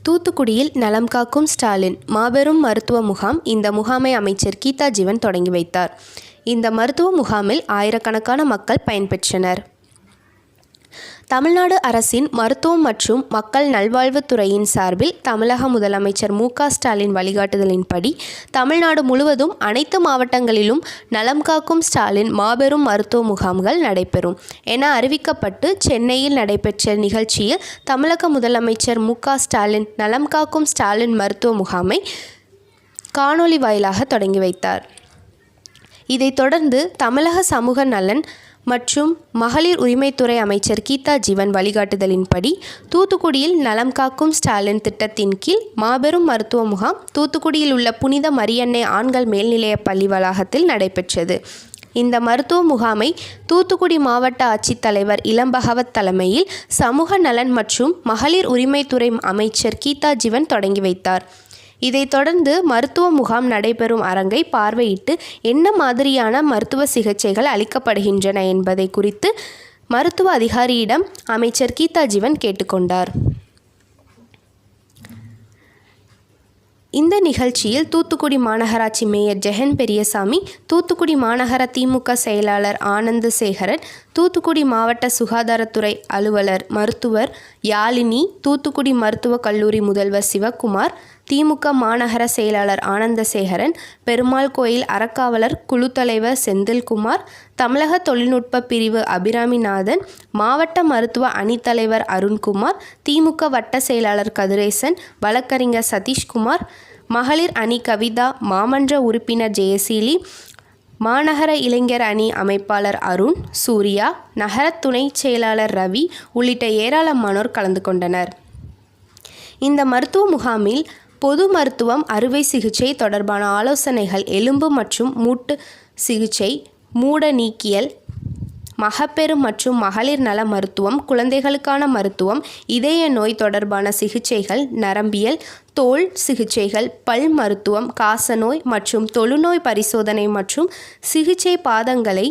தூத்துக்குடியில் நலம் காக்கும் ஸ்டாலின் மாபெரும் மருத்துவ முகாம். இந்த முகாமை அமைச்சர் கீதா ஜீவன் தொடங்கி வைத்தார். இந்த மருத்துவ முகாமில் ஆயிரக்கணக்கான மக்கள் பயன்பெற்றனர். தமிழ்நாடு அரசின் மருத்துவம் மற்றும் மக்கள் நல்வாழ்வுத்துறையின் சார்பில் தமிழக முதலமைச்சர் மு.க. ஸ்டாலின் வழிகாட்டுதலின்படி தமிழ்நாடு முழுவதும் அனைத்து மாவட்டங்களிலும் நலம் காக்கும் ஸ்டாலின் மாபெரும் மருத்துவ முகாம்கள் நடைபெறும் என அறிவிக்கப்பட்டு சென்னையில் நடைபெற்ற நிகழ்ச்சியில் தமிழக முதலமைச்சர் மு.க. ஸ்டாலின் நலம் காக்கும் ஸ்டாலின் மருத்துவ முகாமை காணொலி வாயிலாக தொடங்கி வைத்தார். இதைத் தொடர்ந்து தமிழக சமூக நலன் மற்றும் மகளிர் உரிமைத்துறை அமைச்சர் கீதா ஜீவன் வழிகாட்டுதலின்படி தூத்துக்குடியில் நலம் காக்கும் ஸ்டாலின் திட்டத்தின் கீழ் மாபெரும் மருத்துவ முகாம் தூத்துக்குடியில் உள்ள புனித மரியன்னை ஆண்கள் மேல்நிலைய பள்ளி வளாகத்தில் நடைபெற்றது. இந்த மருத்துவ முகாமை தூத்துக்குடி மாவட்ட ஆட்சித்தலைவர் இளம்பகவத் தலைமையில் சமூக நலன் மற்றும் மகளிர் உரிமைத்துறை அமைச்சர் கீதா ஜீவன் தொடங்கி வைத்தார். இதைத் தொடர்ந்து மருத்துவ முகாம் நடைபெறும் அரங்கை பார்வையிட்டு என்ன மாதிரியான மருத்துவ சிகிச்சைகள் அளிக்கப்படுகின்றன என்பதை குறித்து மருத்துவ அதிகாரியிடம் அமைச்சர் கீதா ஜீவன் கேட்டுக்கொண்டார். இந்த நிகழ்ச்சியில் தூத்துக்குடி மாநகராட்சி மேயர் ஜெகன் பெரியசாமி, தூத்துக்குடி மாநகர திமுக செயலாளர் ஆனந்தசேகரன், தூத்துக்குடி மாவட்ட சுகாதாரத்துறை அலுவலர் மருத்துவர் யாழினி, தூத்துக்குடி மருத்துவக் கல்லூரி முதல்வர் சிவக்குமார், திமுக மாநகர செயலாளர் ஆனந்தசேகரன், பெருமாள் கோயில் அறக்காவலர் குழு தலைவர் செந்தில்குமார், தமிழக தொழில்நுட்ப பிரிவு அபிராமிநாதன், மாவட்ட மருத்துவ அணித்தலைவர் அருண்குமார், திமுக வட்ட செயலாளர் கதிரேசன், வழக்கறிஞர் சதீஷ்குமார், மகளிர் அணி கவிதா, மாமன்ற உறுப்பினர் ஜெயசீலி, மாநகர இளைஞர் அணி அமைப்பாளர் அருண், சூர்யா, நகர துணை செயலாளர் ரவி உள்ளிட்ட ஏராளமானோர் கலந்து கொண்டனர். இந்த மருத்துவ முகாமில் பொது மருத்துவம், அறுவை சிகிச்சை தொடர்பான ஆலோசனைகள், எலும்பு மற்றும் மூட்டு சிகிச்சை, மூட நீக்கியல், மகப்பேறு மற்றும் மகளிர் நல மருத்துவம், குழந்தைகளுக்கான மருத்துவம், இதய நோய் தொடர்பான சிகிச்சைகள், நரம்பியல், தோல் சிகிச்சைகள், பல் மருத்துவம், காசநோய் மற்றும் தொழுநோய் பரிசோதனை மற்றும் சிகிச்சை பாதங்களை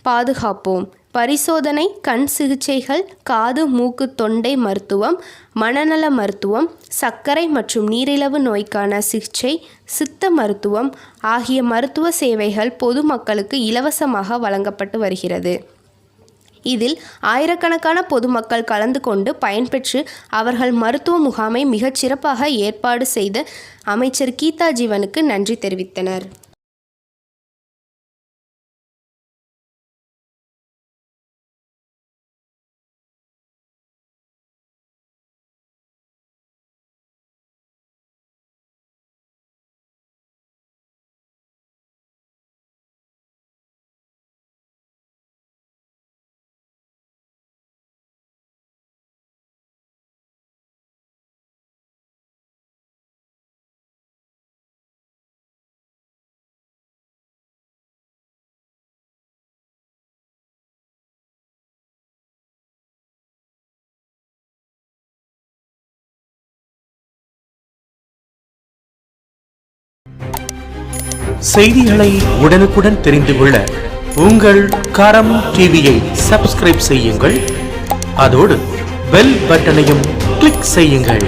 பாதுகாப்போம் பரிசோதனை, கண் சிகிச்சைகள், காது மூக்கு தொண்டை மருத்துவம், மனநல மருத்துவம், சர்க்கரை மற்றும் நீரிழிவு நோய்க்கான சிகிச்சை, சித்த மருத்துவம் ஆகிய மருத்துவ சேவைகள் பொதுமக்களுக்கு இலவசமாக வழங்கப்பட்டு வருகிறது. இதில் ஆயிரக்கணக்கான பொதுமக்கள் கலந்து கொண்டு பயன்பெற்று அவர்கள் மருத்துவ முகாமை மிகச் சிறப்பாக ஏற்பாடு செய்த அமைச்சர் கீதா ஜீவனுக்கு நன்றி தெரிவித்தனர். செய்திகளை உடனுக்குடன் தெரிந்து கொள்ள உங்கள் கரம் டிவியை சப்ஸ்கிரைப் செய்யுங்கள். அதோடு பெல் பட்டனையும் கிளிக் செய்யுங்கள்.